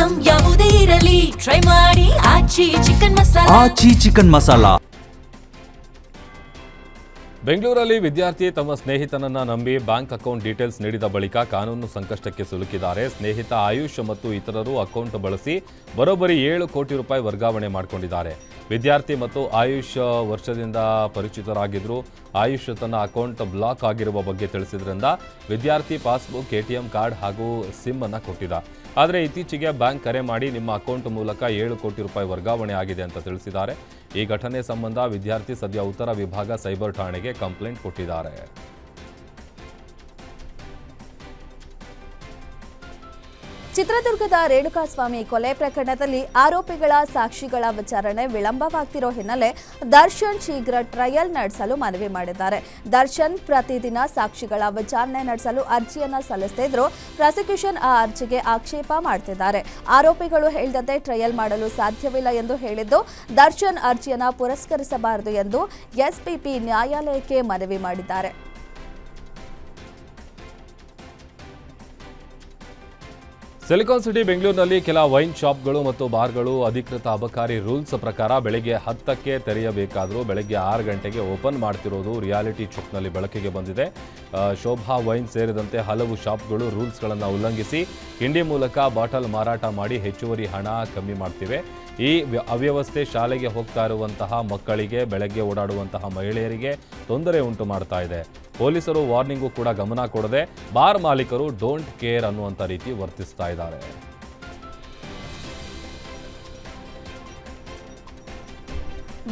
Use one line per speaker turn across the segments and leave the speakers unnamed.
Item ಯಾವುದೇ ಇರಲಿ try ಮಾಡಿ ಆಚಿ ಚಿಕನ್ ಮಸಾಲಾ.
ಬೆಂಗಳೂರಲ್ಲಿ ವಿದ್ಯಾರ್ಥಿ ತಮ್ಮ ಸ್ನೇಹಿತನನ್ನ ನಂಬಿ ಬ್ಯಾಂಕ್ ಅಕೌಂಟ್ ಡೀಟೇಲ್ಸ್ ನೀಡಿದ ಬಳಿಕ ಕಾನೂನು ಸಂಕಷ್ಟಕ್ಕೆ ಸಿಲುಕಿದ್ದಾರೆ. ಸ್ನೇಹಿತ ಆಯುಷ್ ಮತ್ತು ಇತರರು ಅಕೌಂಟ್ ಬಳಸಿ ಬರೋಬ್ಬರಿ 7 ಕೋಟಿ ರೂಪಾಯಿ ವರ್ಗಾವಣೆ ಮಾಡಿಕೊಂಡಿದ್ದಾರೆ. ವಿದ್ಯಾರ್ಥಿ ಮತ್ತು ಆಯುಷ್ ವರ್ಷದಿಂದ ಪರಿಚಿತರಾಗಿದ್ದರು. ಆಯುಷ್ ತನ್ನ ಅಕೌಂಟ್ ಬ್ಲಾಕ್ ಆಗಿರುವ ಬಗ್ಗೆ ತಿಳಿಸಿದ್ರಿಂದ ವಿದ್ಯಾರ್ಥಿ ಪಾಸ್ಬುಕ್, ಎಟಿಎಂ ಕಾರ್ಡ್ ಹಾಗೂ ಸಿಮ್ ಅನ್ನು ಕೊಟ್ಟಿದ್ದ. ಆದರೆ ಇತ್ತೀಚೆಗೆ ಬ್ಯಾಂಕ್ ಕರೆ ಮಾಡಿ ನಿಮ್ಮ ಅಕೌಂಟ್ ಮೂಲಕ 7 ಕೋಟಿ ರೂಪಾಯಿ ವರ್ಗಾವಣೆ ಆಗಿದೆ ಅಂತ ತಿಳಿಸಿದ್ದಾರೆ. ಈ ಘಟನೆ ಸಂಬಂಧ ವಿದ್ಯಾರ್ಥಿ ಸದ್ಯ ಉತ್ತರ ವಿಭಾಗ ಸೈಬರ್ ಠಾಣೆಗೆ ಕಂಪ್ಲೇಂಟ್ ಕೊಟ್ಟಿದ್ದಾರೆ.
ಚಿತ್ರದುರ್ಗದ ರೇಣುಕಾಸ್ವಾಮಿ ಕೊಲೆ ಪ್ರಕರಣದಲ್ಲಿ ಆರೋಪಿಗಳ ಸಾಕ್ಷಿಗಳ ವಿಚಾರಣೆ ವಿಳಂಬವಾಗ್ತಿರೋ ಹಿನ್ನೆಲೆ ದರ್ಶನ್ ಶೀಘ್ರ ಟ್ರಯಲ್ ನಡೆಸಲು ಮನವಿ ಮಾಡಿದ್ದಾರೆ. ದರ್ಶನ್ ಪ್ರತಿದಿನ ಸಾಕ್ಷಿಗಳ ವಿಚಾರಣೆ ನಡೆಸಲು ಅರ್ಜಿಯನ್ನ ಸಲ್ಲಿಸುತ್ತಿದ್ರು. ಪ್ರಾಸಿಕ್ಯೂಷನ್ ಆ ಅರ್ಜಿಗೆ ಆಕ್ಷೇಪ ಮಾಡ್ತಿದ್ದಾರೆ. ಆರೋಪಿಗಳು ಹೇಳಿದಂತೆ ಟ್ರಯಲ್ ಮಾಡಲು ಸಾಧ್ಯವಿಲ್ಲ ಎಂದು ಹೇಳಿದ್ದು, ದರ್ಶನ್ ಅರ್ಜಿಯನ್ನ ಪುರಸ್ಕರಿಸಬಾರದು ಎಂದು ಎಸ್ಪಿಪಿ ನ್ಯಾಯಾಲಯಕ್ಕೆ ಮನವಿ ಮಾಡಿದ್ದಾರೆ.
ಸಿಲಿಕಾನ್ ಸಿಟಿ ಬೆಂಗಳೂರಿನಲ್ಲಿ ಕೆಲ ವೈನ್ ಶಾಪ್ಗಳು ಮತ್ತು ಬಾರ್ಗಳು ಅಧಿಕೃತ ಅಬಕಾರಿ ರೂಲ್ಸ್ ಪ್ರಕಾರ ಬೆಳಗ್ಗೆ 10ಕ್ಕೆ ತೆರೆಯಬೇಕಾದರೂ ಬೆಳಗ್ಗೆ 6 ಗಂಟೆಗೆ ಓಪನ್ ಮಾಡ್ತಿರೋದು ರಿಯಾಲಿಟಿ ಚೆಕ್ನಲ್ಲಿ ಬೆಳಕಿಗೆ ಬಂದಿದೆ. ಶೋಭಾ ವೈನ್ ಸೇರಿದಂತೆ ಹಲವು ಶಾಪ್ಗಳು ರೂಲ್ಸ್ಗಳನ್ನು ಉಲ್ಲಂಘಿಸಿ ಹಿಂಡಿ ಮೂಲಕ ಬಾಟಲ್ ಮಾರಾಟ ಮಾಡಿ ಹೆಚ್ಚುವರಿ ಹಣ ಕಮ್ಮಿ ಮಾಡ್ತಿವೆ. ಈ ಅವ್ಯವಸ್ಥೆ ಶಾಲೆಗೆ ಹೋಗ್ತಾ ಇರುವಂತಹ ಮಕ್ಕಳಿಗೆ, ಬೆಳಗ್ಗೆ ಓಡಾಡುವಂತಹ ಮಹಿಳೆಯರಿಗೆ ತೊಂದರೆ ಉಂಟು ಮಾಡ್ತಾ ಇದೆ. ಪೊಲೀಸರು ವಾರ್ನಿಂಗು ಕೂಡ ಗಮನ ಕೊಡದೆ ಬಾರ್ ಮಾಲೀಕರು ಡೋಂಟ್ ಕೇರ್ ಅನ್ನುವಂಥ ರೀತಿ ವರ್ತಿಸ್ತಾ ಇದ್ದಾರೆ.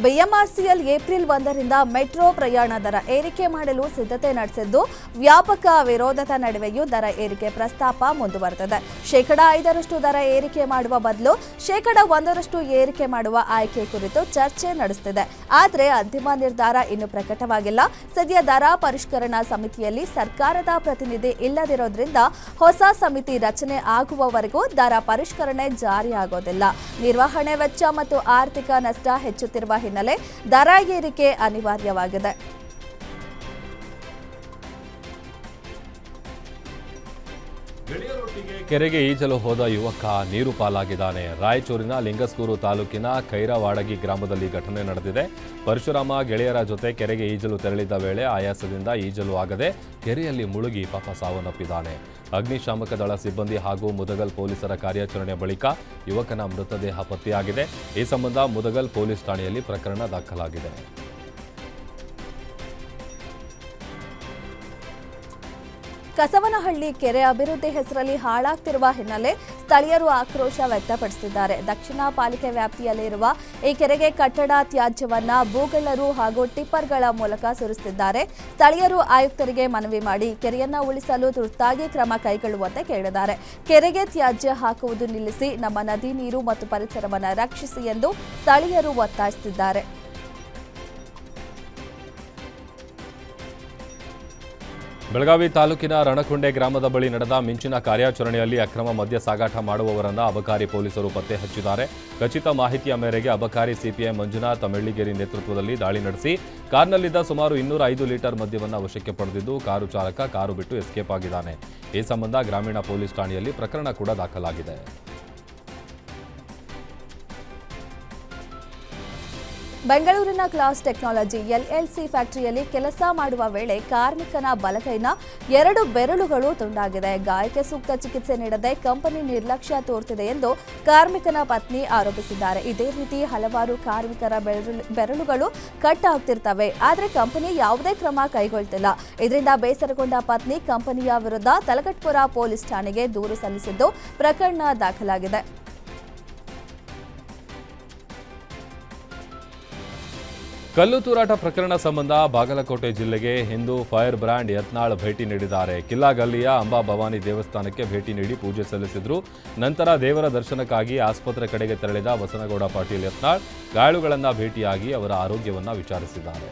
ಬಿಎಂಆರ್ಸಿಎಲ್ ಏಪ್ರಿಲ್ 1ರಿಂದ ಮೆಟ್ರೋ ಪ್ರಯಾಣ ದರ ಏರಿಕೆ ಮಾಡಲು ಸಿದ್ಧತೆ ನಡೆಸಿದ್ದು, ವ್ಯಾಪಕ ವಿರೋಧದ ನಡುವೆಯೂ ದರ ಏರಿಕೆ ಪ್ರಸ್ತಾಪ ಮುಂದುವರೆದಿದೆ. 5% ದರ ಏರಿಕೆ ಮಾಡುವ ಬದಲು 1% ಏರಿಕೆ ಮಾಡುವ ಆಯ್ಕೆ ಕುರಿತು ಚರ್ಚೆ ನಡೆಸುತ್ತಿದೆ. ಆದರೆ ಅಂತಿಮ ನಿರ್ಧಾರ ಇನ್ನೂ ಪ್ರಕಟವಾಗಿಲ್ಲ. ಸದ್ಯ ದರ ಪರಿಷ್ಕರಣಾ ಸಮಿತಿಯಲ್ಲಿ ಸರ್ಕಾರದ ಪ್ರತಿನಿಧಿ ಇಲ್ಲದಿರೋದ್ರಿಂದ ಹೊಸ ಸಮಿತಿ ರಚನೆ ಆಗುವವರೆಗೂ ದರ ಪರಿಷ್ಕರಣೆ ಜಾರಿಯಾಗೋದಿಲ್ಲ. ನಿರ್ವಹಣೆ ವೆಚ್ಚ ಮತ್ತು ಆರ್ಥಿಕ ನಷ್ಟ ಹೆಚ್ಚುತ್ತಿರುವ ಹಿನ್ನೆಲೆ ದರ ಏರಿಕೆ ಅನಿವಾರ್ಯವಾಗಿದೆ.
ಗೆಳೆಯರೊಟ್ಟಿಗೆ ಕೆರೆಗೆ ಈಜಲು ಹೋದ ಯುವಕ ನೀರು ಪಾಲಾಗಿದ್ದಾನೆ. ರಾಯಚೂರಿನ ಲಿಂಗಸ್ಕೂರು ತಾಲೂಕಿನ ಖೈರವಾಡಗಿ ಗ್ರಾಮದಲ್ಲಿ ಘಟನೆ ನಡೆದಿದೆ. ಪರಶುರಾಮ ಗೆಳೆಯರ ಜೊತೆ ಕೆರೆಗೆ ಈಜಲು ತೆರಳಿದ್ದ ವೇಳೆ ಆಯಾಸದಿಂದ ಈಜಲು ಆಗದೆ ಕೆರೆಯಲ್ಲಿ ಮುಳುಗಿ ಪಾಪ ಸಾವನ್ನಪ್ಪಿದ್ದಾನೆ. ಅಗ್ನಿಶಾಮಕ ದಳ ಸಿಬ್ಬಂದಿ ಹಾಗೂ ಮುದಗಲ್ ಪೊಲೀಸರ ಕಾರ್ಯಾಚರಣೆ ಬಳಿಕ ಯುವಕನ ಮೃತದೇಹ ಪತ್ತೆಯಾಗಿದೆ. ಈ ಸಂಬಂಧ ಮುದಗಲ್ ಪೊಲೀಸ್ ಠಾಣೆಯಲ್ಲಿ ಪ್ರಕರಣ ದಾಖಲಾಗಿದೆ.
ಕಸವನಹಳ್ಳಿ ಕೆರೆ ಅಭಿವೃದ್ಧಿ ಹೆಸರಲ್ಲಿ ಹಾಳಾಗ್ತಿರುವ ಹಿನ್ನೆಲೆ ಸ್ಥಳೀಯರು ಆಕ್ರೋಶ ವ್ಯಕ್ತಪಡಿಸಿದ್ದಾರೆ. ದಕ್ಷಿಣ ಪಾಲಿಕೆ ವ್ಯಾಪ್ತಿಯಲ್ಲಿರುವ ಈ ಕೆರೆಗೆ ಕಟ್ಟಡ ತ್ಯಾಜ್ಯವನ್ನ ಭೂಗಳ್ಳರು ಹಾಗೂ ಟಿಪ್ಪರ್ಗಳ ಮೂಲಕ ಸುರಿಸುತ್ತಿದ್ದಾರೆ. ಸ್ಥಳೀಯರು ಆಯುಕ್ತರಿಗೆ ಮನವಿ ಮಾಡಿ ಕೆರೆಯನ್ನ ಉಳಿಸಲು ತುರ್ತಾಗಿ ಕ್ರಮ ಕೈಗೊಳ್ಳುವಂತೆ ಕೇಳಿದ್ದಾರೆ. ಕೆರೆಗೆ ತ್ಯಾಜ್ಯ ಹಾಕುವುದು ನಿಲ್ಲಿಸಿ, ನಮ್ಮ ನದಿ ನೀರು ಮತ್ತು ಪರಿಸರವನ್ನು ರಕ್ಷಿಸಿ ಎಂದು ಸ್ಥಳೀಯರು ಒತ್ತಾಯಿಸುತ್ತಿದ್ದಾರೆ.
ಬೆಳಗಾವಿ ತಾಲೂಕಿನ ರಣಕುಂಡೆ ಗ್ರಾಮದ ಬಳಿ ನಡೆದ ಮಿಂಚಿನ ಕಾರ್ಯಾಚರಣೆಯಲ್ಲಿ ಅಕ್ರಮ ಮದ್ಯ ಸಾಗಾಟ ಮಾಡುವವರನ್ನು ಅಬಕಾರಿ ಪೊಲೀಸರು ಪತ್ತೆ ಹಚ್ಚಿದ್ದಾರೆ. ಖಚಿತ ಮಾಹಿತಿಯ ಮೇರೆಗೆ ಅಬಕಾರಿ ಸಿಪಿಐ ಮಂಜುನಾಥ್ ಮೆಳ್ಳಿಗೇರಿ ನೇತೃತ್ವದಲ್ಲಿ ದಾಳಿ ನಡೆಸಿ ಕಾರ್ನಲ್ಲಿದ್ದ ಸುಮಾರು 205 ಲೀಟರ್ ಮದ್ಯವನ್ನು ವಶಕ್ಕೆ ಪಡೆದಿದ್ದು, ಕಾರು ಚಾಲಕ ಕಾರು ಬಿಟ್ಟು ಎಸ್ಕೇಪ್ ಆಗಿದ್ದಾನೆ. ಈ ಸಂಬಂಧ ಗ್ರಾಮೀಣ ಪೊಲೀಸ್ ಠಾಣೆಯಲ್ಲಿ ಪ್ರಕರಣ ಕೂಡ ದಾಖಲಾಗಿದೆ.
ಬೆಂಗಳೂರಿನ ಕ್ಲಾಸ್ ಟೆಕ್ನಾಲಜಿ ಎಲ್ಎಲ್ಸಿ ಫ್ಯಾಕ್ಟರಿಯಲ್ಲಿ ಕೆಲಸ ಮಾಡುವ ವೇಳೆ ಕಾರ್ಮಿಕನ ಬಲಗೈನ 2 ಬೆರಳುಗಳು ತುಂಡಾಗಿದೆ. ಗಾಯಕ್ಕೆ ಸೂಕ್ತ ಚಿಕಿತ್ಸೆ ನೀಡದೆ ಕಂಪನಿ ನಿರ್ಲಕ್ಷ್ಯ ತೋರುತ್ತಿದೆ ಎಂದು ಕಾರ್ಮಿಕನ ಪತ್ನಿ ಆರೋಪಿಸಿದ್ದಾರೆ. ಇದೇ ರೀತಿ ಹಲವಾರು ಕಾರ್ಮಿಕರ ಬೆರಳುಗಳು ಕಟ್ ಆಗ್ತಿರ್ತವೆ, ಆದರೆ ಕಂಪನಿ ಯಾವುದೇ ಕ್ರಮ ಕೈಗೊಳ್ತಿಲ್ಲ. ಇದರಿಂದ ಬೇಸರಗೊಂಡ ಪತ್ನಿ ಕಂಪನಿಯ ವಿರುದ್ಧ ತಲಗಟ್ಪುರ ಪೊಲೀಸ್ ಠಾಣೆಗೆ ದೂರು ಸಲ್ಲಿಸಿದ್ದು, ಪ್ರಕರಣ ದಾಖಲಾಗಿದೆ.
ಕಲ್ಲು ತೂರಾಟ ಪ್ರಕರಣ ಸಂಬಂಧ ಬಾಗಲಕೋಟೆ ಜಿಲ್ಲೆಗೆ ಹಿಂದೂ ಫೈರ್ ಬ್ರ್ಯಾಂಡ್ ಯತ್ನಾಳ್ ಭೇಟಿ ನೀಡಿದ್ದಾರೆ. ಕಿಲ್ಲಾಗಲ್ಲಿಯ ಅಂಬಾ ಭವಾನಿ ದೇವಸ್ಥಾನಕ್ಕೆ ಭೇಟಿ ನೀಡಿ ಪೂಜೆ ಸಲ್ಲಿಸಿದ್ರು. ನಂತರ ದೇವರ ದರ್ಶನಕ್ಕಾಗಿ ಆಸ್ಪತ್ರೆ ಕಡೆಗೆ ತೆರಳಿದ ಬಸನಗೌಡ ಪಾಟೀಲ್ ಯತ್ನಾಳ್ ಗಾಯಾಳುಗಳನ್ನು ಭೇಟಿಯಾಗಿ ಅವರ ಆರೋಗ್ಯವನ್ನು ವಿಚಾರಿಸಿದ್ದಾರೆ.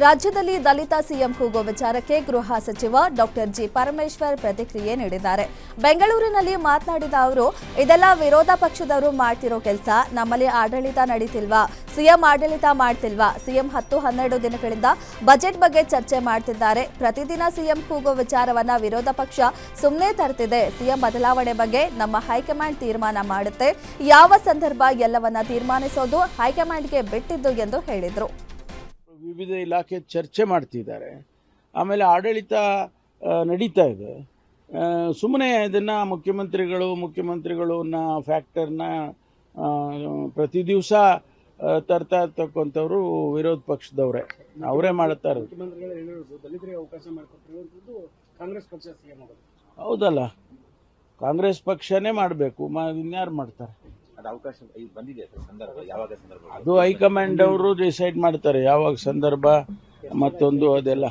ರಾಜ್ಯದಲ್ಲಿ ದಲಿತ ಸಿಎಂ ಕೂಗೋ ವಿಚಾರಕ್ಕೆ ಗೃಹ ಸಚಿವ ಡಾಕ್ಟರ್ ಜಿ ಪರಮೇಶ್ವರ್ ಪ್ರತಿಕ್ರಿಯೆ ನೀಡಿದ್ದಾರೆ. ಬೆಂಗಳೂರಿನಲ್ಲಿ ಮಾತನಾಡಿದ ಅವರು, ಇದೆಲ್ಲ ವಿರೋಧ ಪಕ್ಷದವರು ಮಾಡ್ತಿರೋ ಕೆಲಸ. ನಮ್ಮಲ್ಲಿ ಆಡಳಿತ ನಡೀತಿಲ್ವಾ? ಸಿಎಂ ಆಡಳಿತ ಮಾಡ್ತಿಲ್ವಾ? ಸಿಎಂ 10-12 ದಿನಗಳಿಂದ ಬಜೆಟ್ ಬಗ್ಗೆ ಚರ್ಚೆ ಮಾಡ್ತಿದ್ದಾರೆ. ಪ್ರತಿದಿನ ಸಿಎಂ ಕೂಗೋ ವಿಚಾರವನ್ನ ವಿರೋಧ ಪಕ್ಷ ಸುಮ್ಮನೆ ತರ್ತಿದೆ. ಸಿಎಂ ಬದಲಾವಣೆ ಬಗ್ಗೆ ನಮ್ಮ ಹೈಕಮಾಂಡ್ ತೀರ್ಮಾನ ಮಾಡುತ್ತೆ. ಯಾವ ಸಂದರ್ಭ ಎಲ್ಲವನ್ನ ತೀರ್ಮಾನಿಸೋದು ಹೈಕಮಾಂಡ್ಗೆ ಬಿಟ್ಟಿದ್ದು ಎಂದು ಹೇಳಿದರು.
ವಿವಿಧ ಇಲಾಖೆ ಚರ್ಚೆ ಮಾಡ್ತಿದ್ದಾರೆ. ಆಮೇಲೆ ಆಡಳಿತ ನಡೀತಾ ಇದೆ. ಸುಮ್ಮನೆ ಇದನ್ನು ಮುಖ್ಯಮಂತ್ರಿಗಳನ್ನ ಫ್ಯಾಕ್ಟರ್ನ ಪ್ರತಿ ದಿವಸ ತರ್ತಾ ಇರ್ತಕ್ಕಂಥವ್ರು ವಿರೋಧ ಪಕ್ಷದವರೇ, ಅವರೇ ಮಾಡ್ತಾ ಇರೋದು.
ದಲಿತರಿಗೆ ಅವಕಾಶ ಮಾಡಿಕೊಟ್ಟಿರುವಂಥದ್ದು ಕಾಂಗ್ರೆಸ್ ಪಕ್ಷ ಸಿಎಂ ಆಗೋದು
ಹೌದಲ್ಲ, ಕಾಂಗ್ರೆಸ್ ಪಕ್ಷನೇ ಮಾಡಬೇಕು, ಇನ್ಯಾರು ಮಾಡ್ತಾರೆ? ಅದು ಹೈಕಮಾಂಡ್ ಅವರು ಡಿಸೈಡ್ ಮಾಡ್ತಾರೆ ಯಾವಾಗ ಸಂದರ್ಭ ಮತ್ತೊಂದು ಅದೆಲ್ಲ.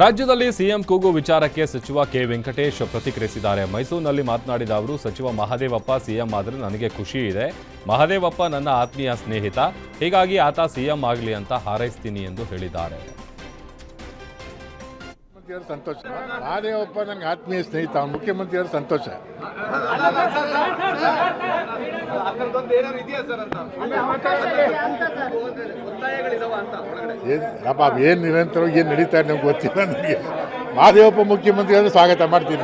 ರಾಜ್ಯದಲ್ಲಿ ಸಿಎಂ ಕೂಗು ವಿಚಾರಕ್ಕೆ ಸಚಿವ ಕೆ ವೆಂಕಟೇಶ್ ಪ್ರತಿಕ್ರಿಯಿಸಿದ್ದಾರೆ. ಮೈಸೂರಿನಲ್ಲಿ ಮಾತನಾಡಿದ ಅವರು, ಸಚಿವ ಮಹದೇವಪ್ಪ ಸಿಎಂ ಆದರೆ ನನಗೆ ಖುಷಿ ಇದೆ. ಮಹದೇವಪ್ಪ ನನ್ನ ಆತ್ಮೀಯ ಸ್ನೇಹಿತ, ಹೀಗಾಗಿ ಆತ ಸಿಎಂ ಆಗಲಿ ಅಂತ ಹಾರೈಸ್ತೀನಿ ಎಂದು ಹೇಳಿದ್ದಾರೆ.
ಸಂತೋಷ. ಮಹದೇವಪ್ಪ ನನಗೆ ಆತ್ಮೀಯ ಸ್ನೇಹಿತ, ಅವನು ಮುಖ್ಯಮಂತ್ರಿಯವರು ಸಂತೋಷ. ಏನು ನಿರಂತರವಾಗಿ ಏನು ನಡೀತಾ ಇದೆ ನಮ್ಗೆ ಗೊತ್ತಿಲ್ಲ. ನನಗೆ ಮಹದೇವಪ್ಪ ಮುಖ್ಯಮಂತ್ರಿ ಅಂದ್ರೆ ಸ್ವಾಗತ ಮಾಡ್ತೀನಿ.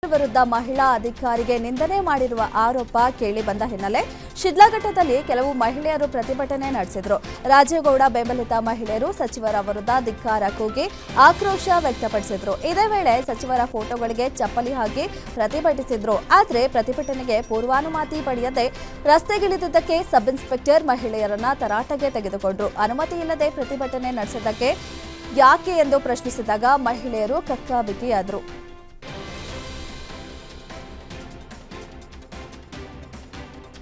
ವಿರುದ್ಧ ಮಹಿಳಾ ಅಧಿಕಾರಿಗೆ ನಿಂದನೆ ಮಾಡಿರುವ ಆರೋಪ ಕೇಳಿ ಬಂದ ಹಿನ್ನೆಲೆ ಶಿಡ್ಲಘಟ್ಟದಲ್ಲಿ ಕೆಲವು ಮಹಿಳೆಯರು ಪ್ರತಿಭಟನೆ ನಡೆಸಿದರು. ರಾಜೇಗೌಡ ಬೆಂಬಲಿತ ಮಹಿಳೆಯರು ಸಚಿವರ ವಿರುದ್ಧ ಧಿಕ್ಕಾರ ಕೂಗಿ ಆಕ್ರೋಶ ವ್ಯಕ್ತಪಡಿಸಿದ್ರು. ಇದೇ ವೇಳೆ ಸಚಿವರ ಫೋಟೋಗಳಿಗೆ ಚಪ್ಪಲಿ ಹಾಕಿ ಪ್ರತಿಭಟಿಸಿದ್ರು. ಆದರೆ ಪ್ರತಿಭಟನೆಗೆ ಪೂರ್ವಾನುಮತಿ ಪಡೆಯದೆ ರಸ್ತೆಗಿಳಿದಿದ್ದಕ್ಕೆ ಸಬ್ ಇನ್ಸ್ಪೆಕ್ಟರ್ ಮಹಿಳೆಯರನ್ನ ತರಾಟೆಗೆ ತೆಗೆದುಕೊಂಡ್ರು. ಅನುಮತಿ ಇಲ್ಲದೆ ಪ್ರತಿಭಟನೆ ನಡೆಸಿದ್ದಕ್ಕೆ ಯಾಕೆ ಎಂದು ಪ್ರಶ್ನಿಸಿದಾಗ ಮಹಿಳೆಯರು ಕಕ್ಕಾಬಿಕ್ಕಿಯಾದರು.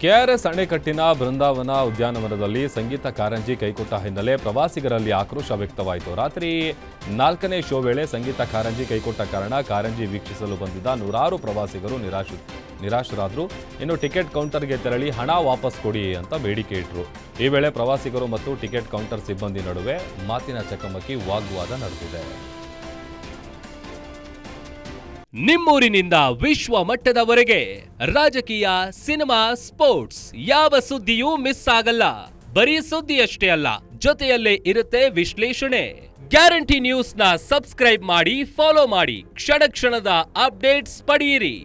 ಕೆಆರ್ಎಸ್ ಅಣೆಕಟ್ಟಿನ ಬೃಂದಾವನ ಉದ್ಯಾನವನದಲ್ಲಿ ಸಂಗೀತ ಕಾರಂಜಿ ಕೈಕೊಟ್ಟ ಹಿನ್ನೆಲೆ ಪ್ರವಾಸಿಗರಲ್ಲಿ ಆಕ್ರೋಶ ವ್ಯಕ್ತವಾಯಿತು. ರಾತ್ರಿ 4ನೇ ಶೋ ವೇಳೆ ಸಂಗೀತ ಕಾರಂಜಿ ಕೈಕೊಟ್ಟ ಕಾರಣ ಕಾರಂಜಿ ವೀಕ್ಷಿಸಲು ಬಂದಿದ್ದ ನೂರಾರು ಪ್ರವಾಸಿಗರು ನಿರಾಶರಾದರು. ಇನ್ನು ಟಿಕೆಟ್ ಕೌಂಟರ್ಗೆ ತೆರಳಿ ಹಣ ವಾಪಸ್ ಕೊಡಿ ಅಂತ ಬೇಡಿಕೆ ಇಟ್ಟರು. ಈ ವೇಳೆ ಪ್ರವಾಸಿಗರು ಮತ್ತು ಟಿಕೆಟ್ ಕೌಂಟರ್ ಸಿಬ್ಬಂದಿ ನಡುವೆ ಮಾತಿನ ಚಕಮಕಿ ವಾಗ್ವಾದ ನಡೆದಿದೆ.
ನಿಮ್ಮೂರಿನಿಂದ ವಿಶ್ವ ಮಟ್ಟದವರೆಗೆ ರಾಜಕೀಯ, ಸಿನಿಮಾ, ಸ್ಪೋರ್ಟ್ಸ್ ಯಾವ ಸುದ್ದಿಯೂ ಮಿಸ್ ಆಗಲ್ಲ. ಬರೀ ಸುದ್ದಿಯಷ್ಟೇ ಅಲ್ಲ, ಜೊತೆಯಲ್ಲೇ ಇರುತ್ತೆ ವಿಶ್ಲೇಷಣೆ. ಗ್ಯಾರಂಟಿ ನ್ಯೂಸ್ನ ಸಬ್ಸ್ಕ್ರೈಬ್ ಮಾಡಿ, ಫಾಲೋ ಮಾಡಿ, ಕ್ಷಣ ಕ್ಷಣದ ಅಪ್ಡೇಟ್ಸ್ ಪಡೆಯಿರಿ.